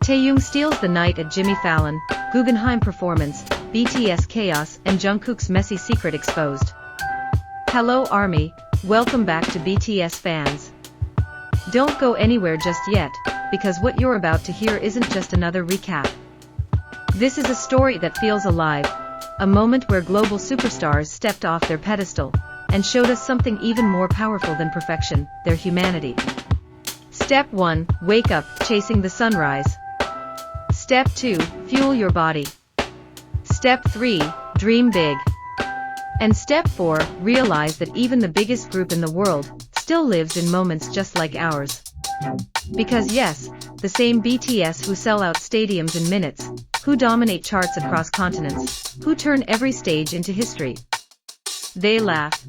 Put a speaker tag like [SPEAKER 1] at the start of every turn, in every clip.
[SPEAKER 1] Taehyung steals the night at Jimmy Fallon, Guggenheim performance, BTS chaos and Jungkook's messy secret exposed. Hello ARMY, welcome back to BTS fans. Don't go anywhere just yet, because what you're about to hear isn't just another recap. This is a story that feels alive, a moment where global superstars stepped off their pedestal, and showed us something even more powerful than perfection, their humanity. Step 1, wake up, chasing the sunrise. Step 2, fuel your body. Step 3, dream big. And Step 4, realize that even the biggest group in the world still lives in moments just like ours. Because yes, the same BTS who sell out stadiums in minutes, who dominate charts across continents, who turn every stage into history. They laugh.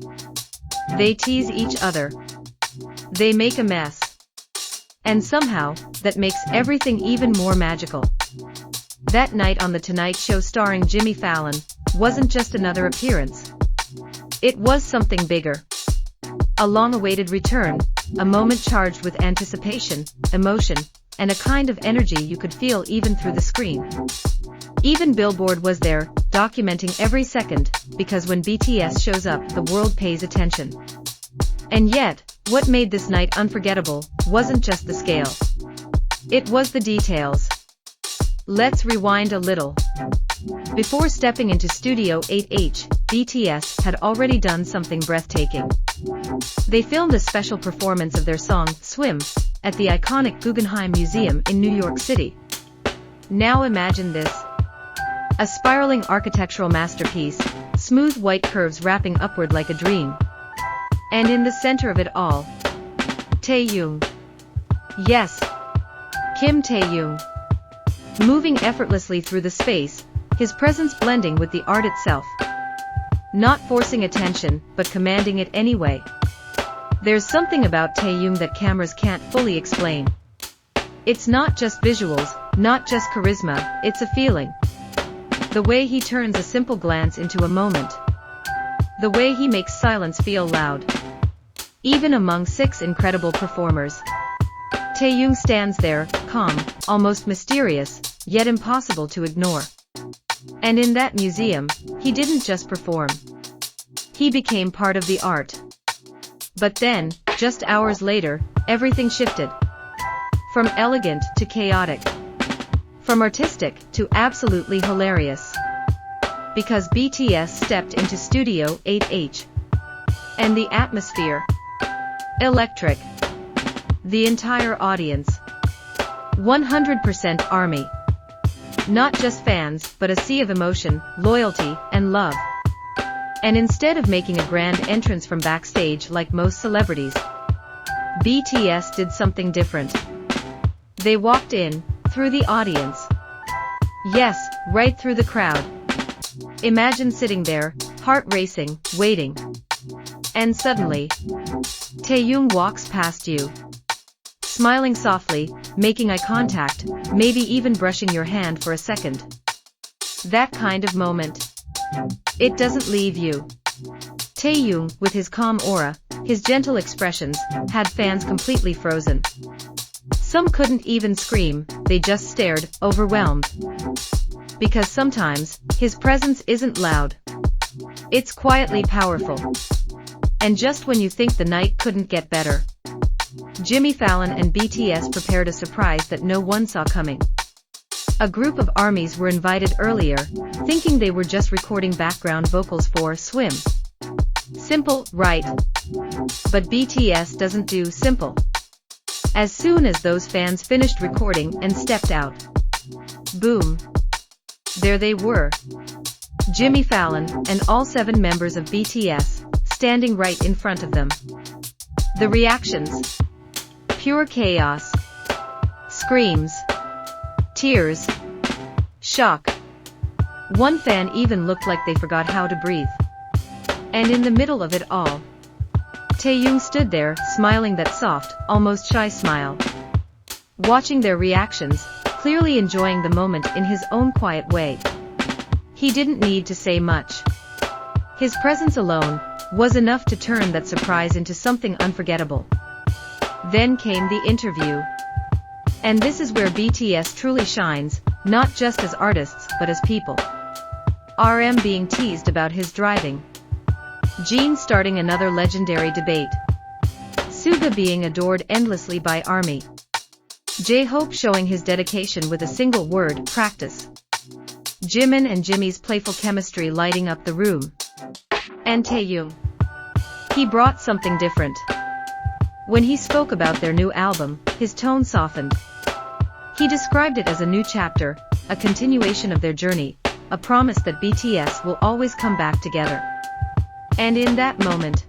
[SPEAKER 1] They tease each other. They make a mess. And somehow, that makes everything even more magical. That night on The Tonight Show starring Jimmy Fallon wasn't just another appearance. It was something bigger. A long-awaited return, a moment charged with anticipation, emotion, and a kind of energy you could feel even through the screen. Even Billboard was there, documenting every second, because when BTS shows up, the world pays attention. And yet, what made this night unforgettable wasn't just the scale. It was the details. Let's rewind a little. Before stepping into Studio 8H, BTS had already done something breathtaking. They filmed a special performance of their song, Swim, at the iconic Guggenheim Museum in New York City. Now imagine this. A spiraling architectural masterpiece, smooth white curves wrapping upward like a dream. And in the center of it all, Taehyung. Yes, Kim Taehyung. Moving effortlessly through the space, his presence blending with the art itself. Not forcing attention, but commanding it anyway. There's something about Taehyung that cameras can't fully explain. It's not just visuals, not just charisma, it's a feeling. The way he turns a simple glance into a moment. The way he makes silence feel loud. Even among 6 incredible performers, Taehyung stands there, calm, almost mysterious, yet impossible to ignore. And in that museum, he didn't just perform. He became part of the art. But then, just hours later, everything shifted. From elegant to chaotic. From artistic to absolutely hilarious. Because BTS stepped into Studio 8H. And the atmosphere. Electric. The entire audience. 100% ARMY. Not just fans, but a sea of emotion, loyalty, and love. And instead of making a grand entrance from backstage like most celebrities, BTS did something different. They walked in, through the audience. Yes, right through the crowd. Imagine sitting there, heart racing, waiting. And suddenly, Taehyung walks past you. Smiling softly, making eye contact, maybe even brushing your hand for a second. That kind of moment. It doesn't leave you. Taehyung, with his calm aura, his gentle expressions, had fans completely frozen. Some couldn't even scream, they just stared, overwhelmed. Because sometimes, his presence isn't loud. It's quietly powerful. And just when you think the night couldn't get better, Jimmy Fallon and BTS prepared a surprise that no one saw coming. A group of ARMYs were invited earlier, thinking they were just recording background vocals for Swim. Simple, right? But BTS doesn't do simple. As soon as those fans finished recording and stepped out, boom! There they were. Jimmy Fallon and all 7 members of BTS, standing right in front of them. The reactions. Pure chaos. Screams. Tears. Shock. One fan even looked like they forgot how to breathe. And in the middle of it all, Taehyung stood there, smiling that soft, almost shy smile. Watching their reactions, clearly enjoying the moment in his own quiet way. He didn't need to say much. His presence alone was enough to turn that surprise into something unforgettable. Then came the interview. And this is where BTS truly shines, not just as artists but as people. RM being teased about his driving. Jin starting another legendary debate. Suga being adored endlessly by ARMY. J-Hope showing his dedication with a single word, practice. Jimin and Jimmy's playful chemistry lighting up the room. And Taehyung. He brought something different. When he spoke about their new album, his tone softened. He described it as a new chapter, a continuation of their journey, a promise that BTS will always come back together. And in that moment,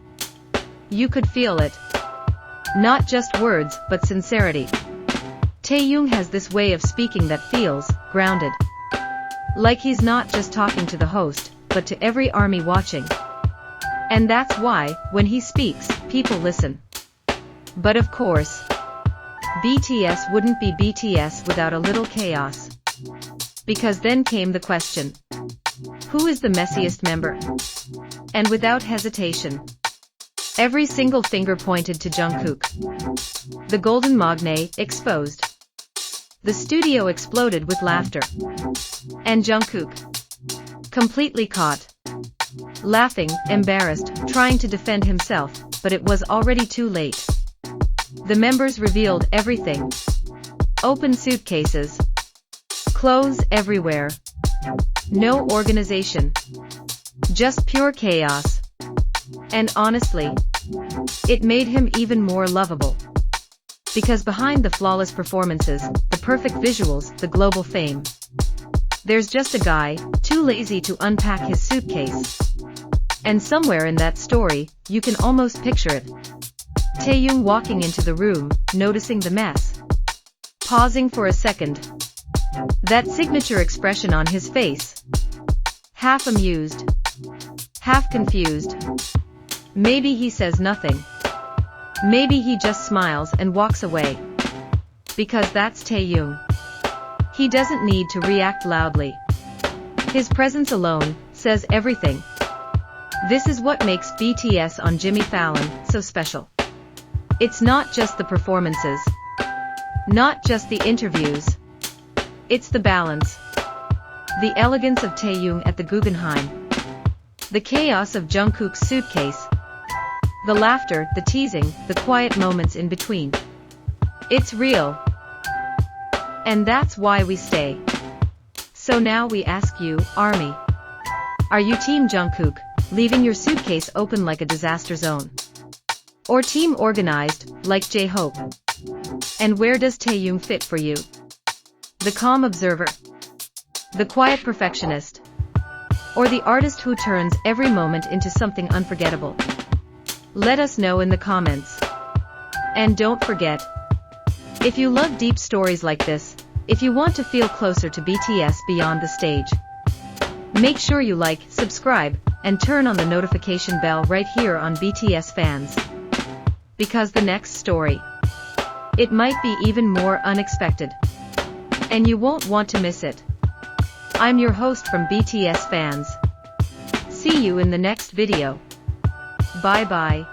[SPEAKER 1] you could feel it. Not just words, but sincerity. Taehyung has this way of speaking that feels grounded. Like he's not just talking to the host, but to every ARMY watching. And that's why, when he speaks, people listen. But of course, BTS wouldn't be BTS without a little chaos. Because then came the question. Who is the messiest member? And without hesitation, every single finger pointed to Jungkook. The golden magne exposed. The studio exploded with laughter. And Jungkook, completely caught. Laughing, embarrassed, trying to defend himself, but it was already too late. The members revealed everything. Open suitcases. Clothes everywhere. No organization. Just pure chaos. And honestly, it made him even more lovable. Because behind the flawless performances, the perfect visuals, the global fame, there's just a guy, too lazy to unpack his suitcase. And somewhere in that story, you can almost picture it. Taehyung walking into the room, noticing the mess. Pausing for a second. That signature expression on his face. Half amused. Half confused. Maybe he says nothing. Maybe he just smiles and walks away. Because that's Taehyung. He doesn't need to react loudly. His presence alone says everything. This is what makes BTS on Jimmy Fallon so special. It's not just the performances. Not just the interviews. It's the balance. The elegance of Taehyung at the Guggenheim. The chaos of Jungkook's suitcase. The laughter, the teasing, the quiet moments in between. It's real. And that's why we stay. So now we ask you, ARMY. Are you Team Jungkook, leaving your suitcase open like a disaster zone? Or Team Organized, like J-Hope? And where does Taehyung fit for you? The calm observer? The quiet perfectionist? Or the artist who turns every moment into something unforgettable? Let us know in the comments. And don't forget, if you love deep stories like this, if you want to feel closer to BTS beyond the stage, make sure you like, subscribe, and turn on the notification bell right here on BTS Fans. Because the next story, it might be even more unexpected. And you won't want to miss it. I'm your host from BTS Fans. See you in the next video. Bye bye.